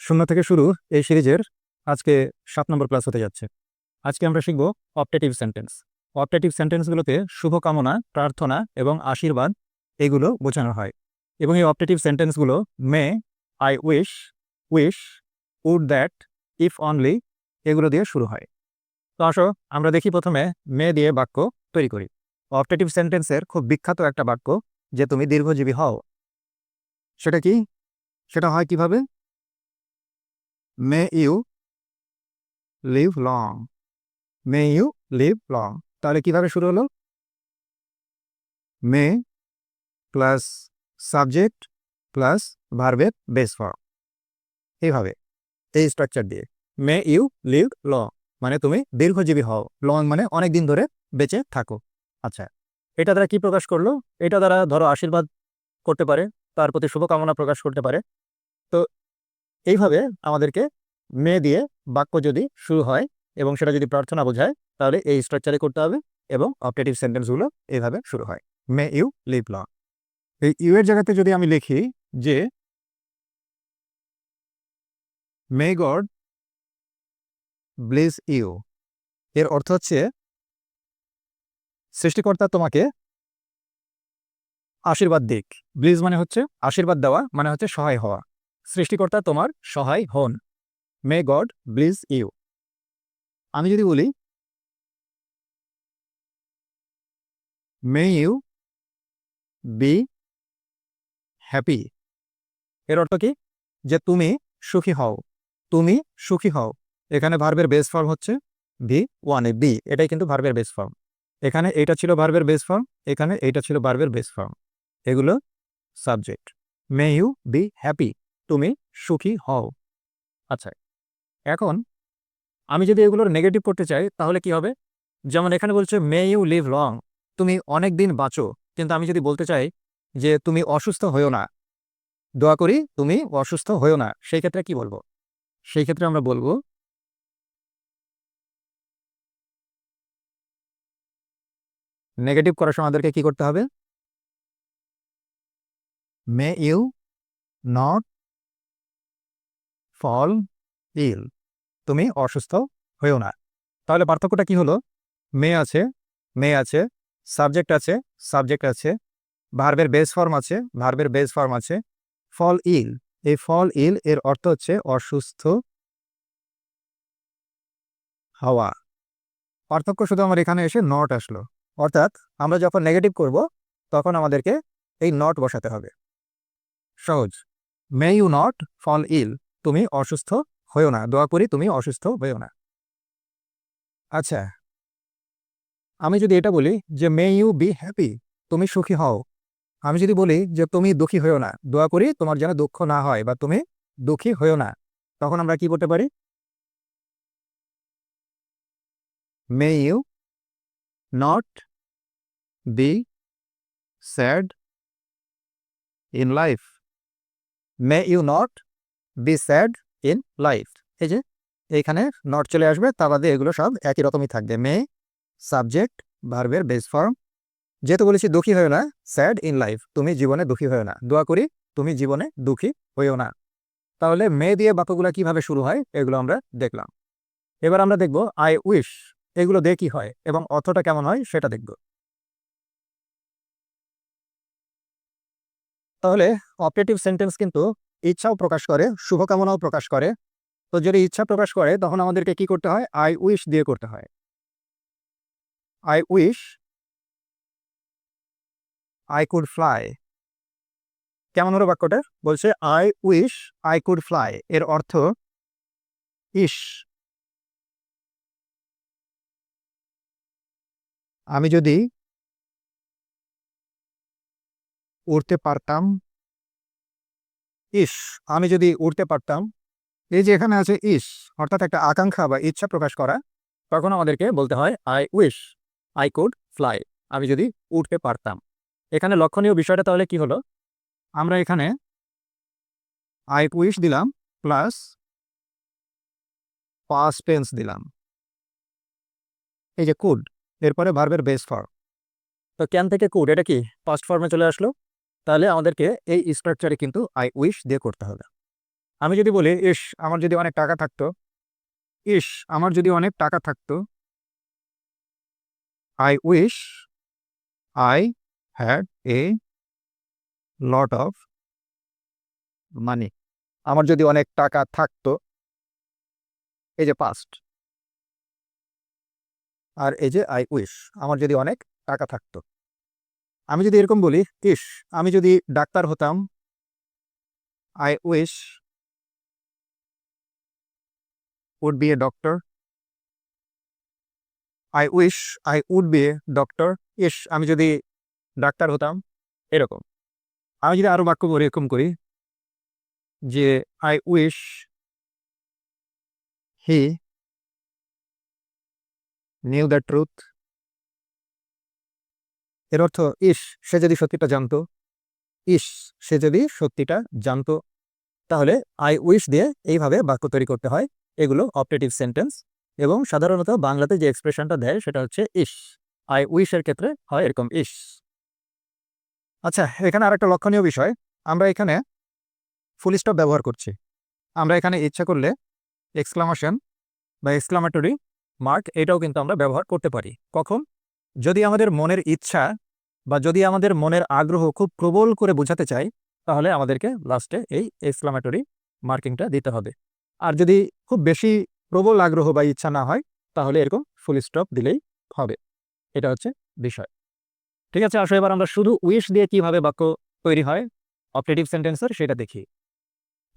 শূন্য থেকে শুরু এই সিরিজের আজকে 7 নম্বর ক্লাস হতে যাচ্ছে। আজকে আমরা শিখব অপটেটিভ সেন্টেন্স। অপটেটিভ সেন্টেন্সগুলোতে শুভকামনা, প্রার্থনা এবং আশীর্বাদ এগুলো বোঝানো হয়। এবং এই অপটেটিভ সেন্টেন্সগুলো may, I wish, wish, would that, if only এগুলো দিয়ে শুরু হয়। তো আসো আমরা দেখি প্রথমে মে দিয়ে বাক্য তৈরি করি। অপটেটিভ সেন্টেন্সের খুব বিখ্যাত একটা বাক্য যে তুমি দীর্ঘজীবী হও, সেটা কি? সেটা হয় কিভাবে? May you live long, may you live long. তাহলে কিভাবে শুরু হলো? মে প্লাস সাবজেক্ট প্লাস ভার্বের বেস ফর্ম, এইভাবে এই স্ট্রাকচার দিয়ে মে ইউ লিভ লং মানে তুমি দীর্ঘজীবী হও, লং মানে অনেক দিন ধরে বেঁচে থাকো। আচ্ছা, এটা দ্বারা কি প্রকাশ করলো? এটা দ্বারা ধরো আশীর্বাদ করতে পারে, তার প্রতি শুভকামনা প্রকাশ করতে পারে। তো এইভাবে আমাদেরকে মে দিয়ে বাক্য যদি শুরু হয় এবং সেটা যদি প্রার্থনা বোঝায় তাহলে এই স্ট্রাকচারে করতে হবে এবং অপটেটিভ সেন্টেন্সগুলো এইভাবে শুরু হয়, মে ইউ লিভ লং। এই ইউ এর জায়গাতে যদি আমি লিখি যে মে গড ব্লেস ইউ, এর অর্থ হচ্ছে সৃষ্টিকর্তা তোমাকে আশীর্বাদ দিক। ব্লিজ মানে হচ্ছে আশীর্বাদ দেওয়া, মানে হচ্ছে সহায় হওয়া। সৃষ্টিকর্তা তোমার সহায় হন, মে গড ব্লিজ ইউ। আমি যদি বলি মে ইউ বি হ্যাপি, এর অর্থ কি? যে তুমি সুখী হও, তুমি সুখী হও। এখানে ভার্বের বেস ফর্ম হচ্ছে বি ওয়ান, বি এটাই কিন্তু ভার্বের বেস ফর্ম। এখানে এইটা ছিল ভার্বের বেস ফর্ম, এখানে এইটা ছিল ভার্বের বেস ফর্ম, এগুলো subject. May you be happy, তুমি সুখী হও। আচ্ছা, এখন আমি যদি এগুলোর নেগেটিভ করতে চাই তাহলে কি হবে? যেমন এখানে বলছে মে ইউ লিভ লং, তুমি অনেক দিন বাঁচো। কিন্তু আমি যদি বলতে চাই যে তুমি অসুস্থ হয়েও না, দোয়া করি তুমি অসুস্থ হয়েও না, সেই ক্ষেত্রে কি বলবো? সেই ক্ষেত্রে আমরা বলবো নেগেটিভ করার সময় আমাদেরকে কি করতে হবে? মে ইউ নট ফল ইল, তুমি অসুস্থ হয়েও না। তাহলে পার্থক্যটা কি হলো? মে আছে, মে আছে, সাবজেক্ট আছে, সাবজেক্ট আছে, ভার্বের বেস ফর্ম আছে, ভার্বের বেস ফর্ম আছে, ফল ইল। এই ফল ইল এর অর্থ হচ্ছে অসুস্থ হওয়া। পার্থক্য শুধু আমার এখানে এসে নট আসলো, অর্থাৎ আমরা যখন নেগেটিভ করব তখন আমাদেরকে এই নট বসাতে হবে। সহজ, মে ইউ নট ফল ইল, তুমি অসুস্থ হয়েও না, দোয়া করি তুমি অসুস্থ হয়েও না। আচ্ছা, আমি যদি এটা বলি যে মে ইউ বি হ্যাপি, তুমি সুখী হও। আমি যদি বলি যে তুমি দুঃখী হয়েও না, দোয়া করি তোমার যেন দুঃখ না হয় বা তুমি দুঃখী হয়েও না, তখন আমরা কি করতে পারি? May you not be sad in life, may you not be sad in life. এই যে এইখানে নট চলে আসবে, তা বাদে এগুলো সব একই রকমই থাকবে। মে সাবজেক্ট ভার্বের বেস ফর্ম, যেহেতু বলেছি দুঃখী হয়েও না, স্যাড ইন লাইফ তুমি জীবনে দুঃখী হয়েও না, দোয়া করি তুমি জীবনে দুঃখী হয়েও না। তাহলে মে দিয়ে বাক্যগুলো কিভাবে শুরু হয় এগুলো আমরা দেখলাম। এবার আমরা দেখব আই উইশ, এগুলো দিয়ে কি হয় এবং অর্থটা কেমন হয় সেটা দেখব। তাহলে অপারেটিভ সেন্টেন্স কিন্তু ইচ্ছাও প্রকাশ করে, শুভকামনাও প্রকাশ করে। তো যদি ইচ্ছা প্রকাশ করে তখন আমাদেরকে কি করতে হয়? আই উইশ দিয়ে করতে হয়। I wish I could fly. কেমন হলো বাক্যটা? বলছে I wish I could fly, এর অর্থ ইস, আমি যদি উড়তে পারতাম। ইস, আমি যদি উড়তে পারতাম। এই যে এখানে আছে ইস, অর্থাৎ একটা আকাঙ্ক্ষা বা ইচ্ছা প্রকাশ করা, তখন আমাদেরকে বলতে হয় I wish I could fly, আমি যদি উঠতে পারতাম। এখানে লক্ষণীয় বিষয়টা তাহলে কি হলো? আমরা এখানে আই উইশ দিলাম প্লাস পাস্ট টেন্স দিলাম, এই যে কুড, এরপরে ভার্বের বেস ফর্ম। তো ক্যান থেকে কুড, এটা কি পাস্ট ফর্মে চলে আসলো। তাহলে আমাদেরকে এই স্ট্রাকচারে কিন্তু আই উইশ দিয়ে করতে হবে। আমি যদি বলি ইস আমার যদি অনেক টাকা থাকতো, ইস আমার যদি অনেক টাকা থাকতো, I wish I had a lot of money. আমার যদি অনেক টাকা থাকতো, এই যে পাস্ট, আর এই যে আই উইশ, আমার যদি অনেক টাকা থাকতো। আমি যদি এরকম বলি ইস আমি যদি ডাক্তার হতাম, I wish would be a doctor, I wish I would be a doctor. ইস আমি যদি ডাক্তার হতাম, এরকম। আমি যদি আরো বাক্য করি এরকম করি যে I wish he knew the truth. এর অর্থ ইস সে যদি সত্যিটা জানতো, ইস সে যদি সত্যিটা জানতো। তাহলে আই উইশ দিয়ে এইভাবে বাক্য তৈরি করতে হয়। এগুলো অপটেটিভ সেন্টেন্স, এবং সাধারণত বাংলাতে যে এক্সপ্রেশনটা দেয় সেটা হচ্ছে ইস। আই উইশের ক্ষেত্রে হয় এরকম ইস। আচ্ছা, এখানে আরেকটা লক্ষণীয় বিষয়, আমরা এখানে ফুল স্টপ ব্যবহার করছি। আমরা এখানে ইচ্ছা করলে এক্সক্লামেশন বা এক্সক্লামেটরি মার্ক এটাও কিন্তু আমরা ব্যবহার করতে পারি। কখন? যদি আমাদের মনের ইচ্ছা বা যদি আমাদের মনের আগ্রহ খুব প্রবল করে বোঝাতে চাই, তাহলে আমাদেরকে লাস্টে এই এক্সক্লামেটরি মার্কিংটা দিতে হবে। আর যদি খুব বেশি প্রবল আগ্রহ বা ইচ্ছা না হয়, তাহলে এরকম ফুল স্টপ দিলেই হবে। এটা হচ্ছে বিষয়। ঠিক আছে, আসলে এবার আমরা শুধু উইশ দিয়ে কিভাবে বাক্য তৈরি হয় অপটেটিভ সেন্টেন্সের সেটা দেখি।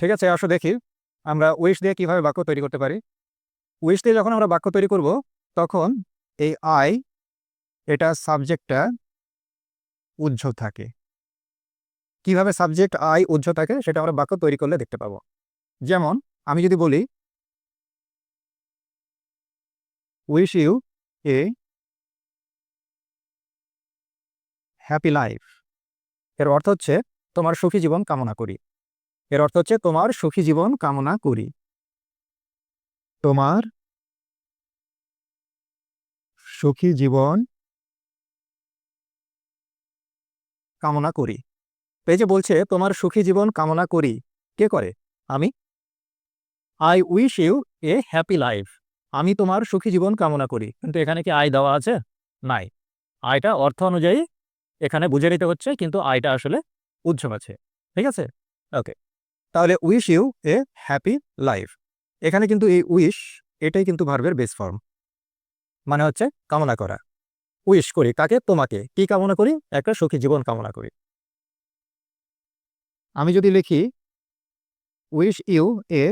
ঠিক আছে, আসো দেখি আমরা উইশ দিয়ে কিভাবে বাক্য তৈরি করতে পারি। উইশ দিয়ে যখন আমরা বাক্য তৈরি করব, তখন এই আই, এটা সাবজেক্টটা উজ্জ্বল থাকে। কিভাবে সাবজেক্ট আই উজ্জ্বল থাকে সেটা আমরা বাক্য তৈরি করলে দেখতে পাবো। যেমন আমি যদি বলি wish you a happy life, এর অর্থ হচ্ছে তোমার সুখী জীবন কামনা করি। এর অর্থ হচ্ছে তোমার সুখী জীবন কামনা করি, তোমার সুখী জীবন কামনা করি। এই যে বলছে তোমার সুখী জীবন কামনা করি, কে করে? আমি। I wish you a happy life, আমি তোমার সুখী জীবন কামনা করি। কিন্তু এখানে কি আই দেওয়া আছে? নাই। আয়টা অর্থ অনুযায়ী এখানে বুঝে নিতে হচ্ছে, কিন্তু আয়টা আসলে উজ্জ্বল আছে। ঠিক আছে, ওকে। তাহলে wish you a happy life, এখানে কিন্তু এই উইশ এটাই কিন্তু ভার্বের বেস ফর্ম, মানে হচ্ছে কামনা করা। উইশ করি কাকে? তোমাকে। কি কামনা করি? একটা সুখী জীবন কামনা করি। আমি যদি লিখি wish you a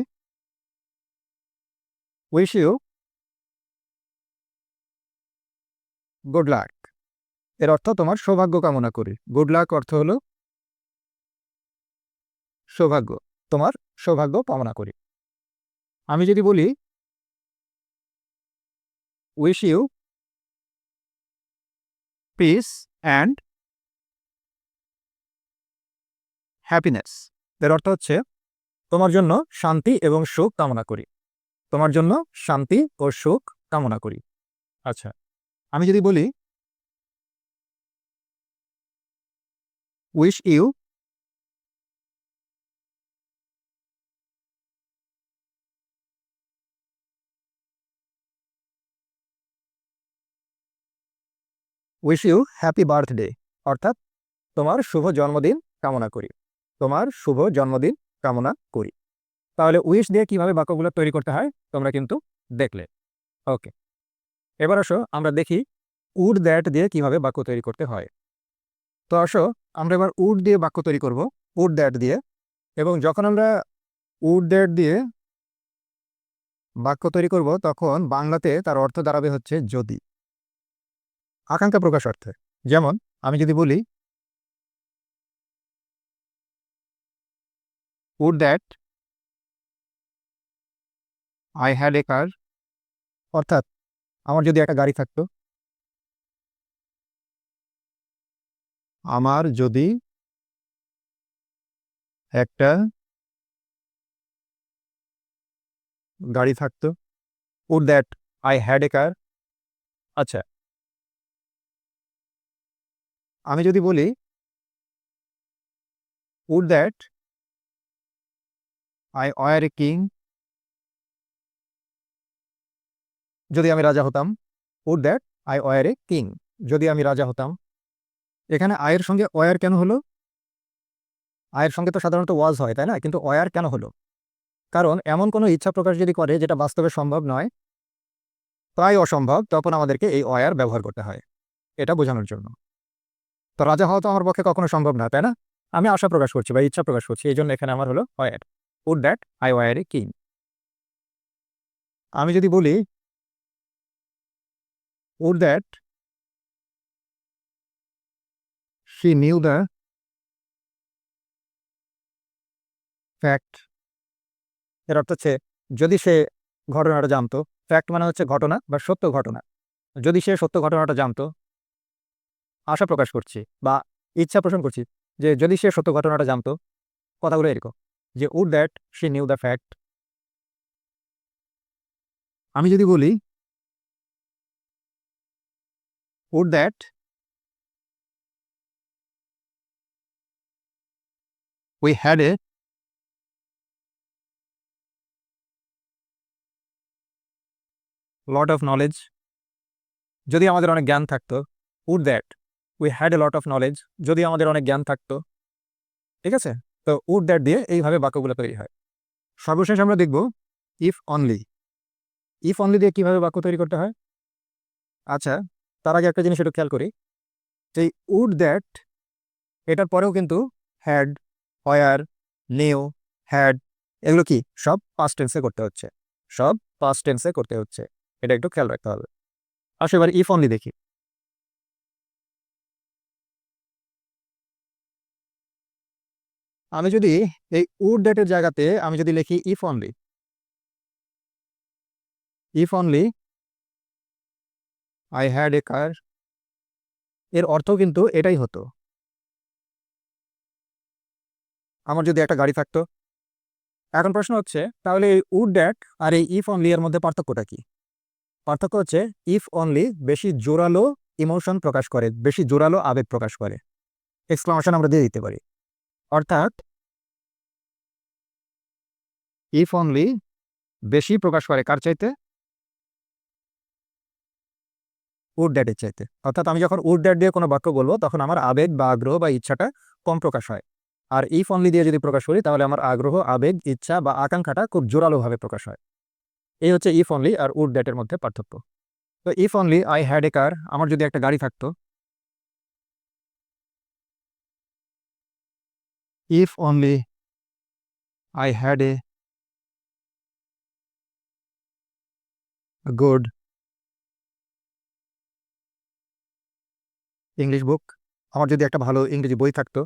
wish you good luck, এর অর্থ তোমার সৌভাগ্য কামনা করি। গুড লাক অর্থ হলো সৌভাগ্য, তোমার সৌভাগ্য কামনা করি। আমি যদি বলি wish you peace and happiness, এর অর্থ হচ্ছে তোমার জন্য শান্তি এবং সুখ কামনা করি। তোমার জন্য শান্তি ও সুখ কামনা করি। আচ্ছা, আমি যদি বলি wish you wish you happy birthday, অর্থাৎ তোমার শুভ জন্মদিন কামনা করি। তোমার শুভ জন্মদিন কামনা করি। তাহলে উইশ দিয়ে কিভাবে বাক্যগুলো তৈরি করতে হয় তোমরা কিন্তু দেখলে। ওকে, এবার আসো আমরা দেখি উড দ্যাট দিয়ে কিভাবে বাক্য তৈরি করতে হয়। তো আসো আমরা এবার উড দিয়ে বাক্য তৈরি করব, উড দ্যাট দিয়ে। এবং যখন আমরা উড দ্যাট দিয়ে বাক্য তৈরি করব, তখন বাংলাতে তার অর্থ দাঁড়াবে হচ্ছে যদি, আকাঙ্ক্ষা প্রকাশ অর্থে। যেমন আমি যদি বলি would that I had a car, অর্থাৎ আমার যদি একটা গাড়ি থাকতো, আমার যদি একটা গাড়ি থাকতো। Would that I had a car. আচ্ছা, আমি যদি বলি would that I were a king, যদি আমি রাজা হতাম। Would that I were a king, যদি আমি রাজা হতাম। এখানে আয়ের সঙ্গে ওয়ার কেন হলো? আয়ের সঙ্গে তো সাধারণত ওয়াজ হয়, তাই না? কিন্তু ওয়ার কেন হলো? কারণ এমন কোনো ইচ্ছা প্রকাশ যদি করে যেটা বাস্তবে সম্ভব নয়, প্রায় অসম্ভব, তখন আমাদেরকে এই ওয়ার ব্যবহার করতে হয়, এটা বোঝানোর জন্য। তো রাজা হওয়া তো আমার পক্ষে কখনো সম্ভব না, তাই না? আমি আশা প্রকাশ করছি বা ইচ্ছা প্রকাশ করছি, এই জন্য এখানে আমার হলো were. Would that I were a king. আমি যদি বলি would that she knew the fact, এর অর্থ হচ্ছে যদি সে ঘটনাটা জানতো। ফ্যাক্ট মানে হচ্ছে ঘটনা বা সত্য ঘটনা। যদি সে সত্য ঘটনাটা জানতো, আশা প্রকাশ করছি বা ইচ্ছা পোষণ করছি যে যদি সে সত্য ঘটনাটা জানতো, কথাগুলো এরকম যে would that she knew the fact. আমি যদি বলি would that we had a lot of knowledge, যদি আমাদের অনেক জ্ঞান থাকতো। Would that we had a lot of knowledge, যদি আমাদের অনেক জ্ঞান থাকতো। ঠিক আছে? তো উড দ্যাট দিয়ে এইভাবে বাক্যগুলো তৈরি হয়। সর্বশেষ আমরা দেখব ইফ অনলি। ইফ অনলি দিয়ে কিভাবে বাক্য তৈরি করতে হয়। আচ্ছা, তার আগে একটা জিনিস একটু খেয়াল করি, যে উড দ্যাট এটার পরেও কিন্তু হ্যাড, ওয়ার, নিউ, হ্যাড, এগুলো কি সব পাস্ট টেন্সে করতে হচ্ছে, সব পাস্ট টেন্সে করতে হচ্ছে, এটা একটু খেয়াল রাখতে হবে। আসো এবার ইফ অনলি দেখি। আমি যদি এই উড দ্যাটের জায়গাতে আমি যদি লিখি if only, if only I had a car, এর অর্থ কিন্তু এটাই হতো, আমার যদি একটা গাড়ি থাকতো। এখন প্রশ্ন হচ্ছে তাহলে এই উড দ্যাট আর এই ইফ অনলি এর মধ্যে পার্থক্যটা কি? পার্থক্য হচ্ছে ইফ অনলি বেশি জোরালো ইমোশন প্রকাশ করে, বেশি জোরালো আবেগ প্রকাশ করে, এক্সক্লামেশন আমরা দিয়ে দিতে পারি। অর্থাৎ ইফ অনলি বেশি প্রকাশ করে কার চাইতে? উড দ্যাটের চাইতে। অর্থাৎ আমি যখন উড দ্যাট দিয়ে কোনো বাক্য বলবো তখন আমার আবেগ বা আগ্রহ বা ইচ্ছাটা কম প্রকাশ হয়। আর ইফ অনলি দিয়ে যদি প্রকাশ করি তাহলে আমার আগ্রহ, আবেগ, ইচ্ছা বা আকাঙ্ক্ষাটা খুব জোরালোভাবে প্রকাশ হয়। এই হচ্ছে ইফ অনলি আর উড দ্যাটের মধ্যে পার্থক্য। তো if only I had a car, আমার যদি একটা গাড়ি থাকতো। If only I had a good English book, আমার যদি একটা ভালো ইংরেজি বই থাকতো।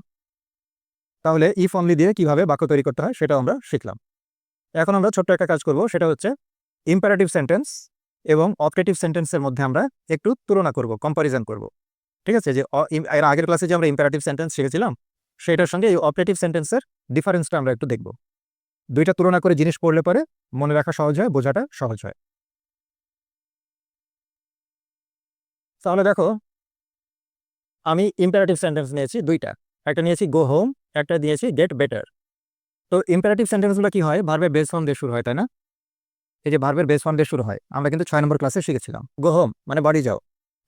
তাহলে ইফ অনলি দিয়ে কিভাবে বাক্য তৈরি করতে হয় সেটা আমরা শিখলাম। এখন আমরা ছোট্ট একটা কাজ করব, সেটা হচ্ছে ইম্পারেটিভ সেন্টেন্স এবং অপারেটিভ সেন্টেন্সের মধ্যে আমরা একটু তুলনা করব, কম্পারিজন করব। ঠিক আছে? যে এর আগের ক্লাসে যে আমরা ইম্পারেটিভ সেন্টেন্স শিখেছিলাম সেটার সঙ্গে এই অপারেটিভ সেন্টেন্সের ডিফারেন্সটা আমরা একটু দেখব। দুইটা তুলনা করে জিনিস পড়লে পরে মনে রাখা সহজ হয়, বোঝাটা সহজ হয়। তাহলে দেখো, আমি ইম্পারেটিভ সেন্টেন্স নিয়েছি দুইটা, একটা নিয়েছি গো হোম, একটা দিয়েছি গেট বেটার। তো ইম্পারেটিভ সেন্টেন্সগুলো কি হয়? ভার্বের বেস ফর্ম দিয়ে শুরু হয়, তাই না? এই যে ভার্বের বেস ফর্ম দিয়ে শুরু হয় আমরা কিন্তু 6 নম্বর ক্লাসে শিখেছিলাম। গো হোম মানে বাড়ি যাও।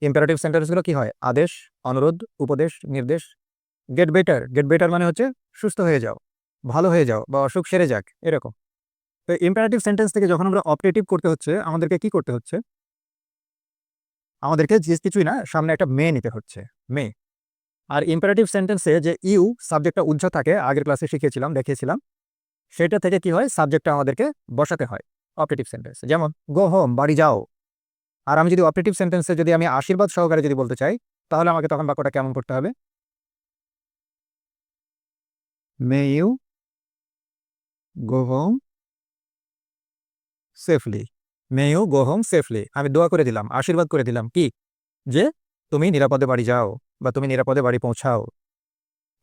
ইম্পারেটিভ সেন্টেন্সগুলো কি হয়? আদেশ, অনুরোধ, উপদেশ, নির্দেশ। গেট বেটার, গেট বেটার মানে হচ্ছে সুস্থ হয়ে যাও, ভালো হয়ে যাও বা অসুখ সেরে যাক, এরকম। তো ইম্পারেটিভ সেন্টেন্স থেকে যখন আমরা অপারেটিভ করতে হচ্ছে আমাদেরকে কি করতে হচ্ছে? আমাদেরকে যে কিছুই না, সামনে একটা মে নিতে হচ্ছে, মে। আর ইম্পারেটিভ সেন্টেন্সে যে ইউ সাবজেক্টটা উজ্জ্ব থাকে, আগের ক্লাসে শিখেছিলাম, দেখিয়েছিলাম, সেটা থেকে কি হয়? সাবজেক্টটা আমাদেরকে বসাতে হয় অপারেটিভ সেন্টেন্সে। যেমন গো হোম, বাড়ি যাও। আর আমি যদি অপারেটিভ সেন্টেন্সে যদি আমি আশীর্বাদ সহকারে যদি বলতে চাই তাহলে আমাকে তখন বাক্যটা কেমন করতে হবে? May you go home safely, may you go home safely. আমি দোয়া করে দিলাম, আশীর্বাদ করে দিলাম কি? যে তুমি নিরাপদে বাড়ি যাও বা তুমি নিরাপদে বাড়ি পৌঁছাও।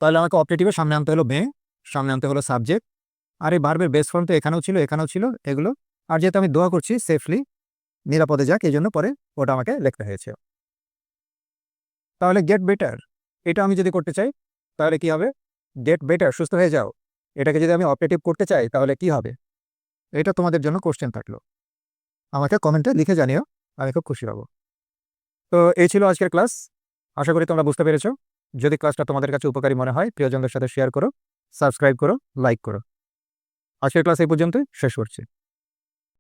তাহলে আমাকে অপারেটিভের সামনে আনতে হলো মে, সামনে আনতে হলো সাবজেক্ট। আর এই ভার্বের বেস ফর্ম তো এখানেও ছিল, এখানেও ছিল, এগুলো। আর যেহেতু আমি দোয়া করছি সেফলি, নিরাপদে যাক, এই জন্য পরে ওটা আমাকে লিখতে হয়েছে। তাহলে গেট বেটার, এটা আমি যদি করতে চাই তাহলে কি হবে? গেট বেটার, সুস্থ হয়ে যাও। এটাকে যদি আমি অপারেটিভ করতে চাই তাহলে কি হবে? এটা তোমাদের জন্য কোশ্চেন থাকলো, আমাকে কমেন্টে লিখে জানিও, আমি খুব খুশি হব। তো এই ছিল আজকের ক্লাস, আশা করি তোমরা বুঝতে পেরেছো। যদি ক্লাসটা তোমাদের কাছে উপকারী মনে হয় প্রিয়জনদের সাথে শেয়ার করো, সাবস্ক্রাইব করো, লাইক করো। আজকের ক্লাস এই পর্যন্তই শেষ করছি।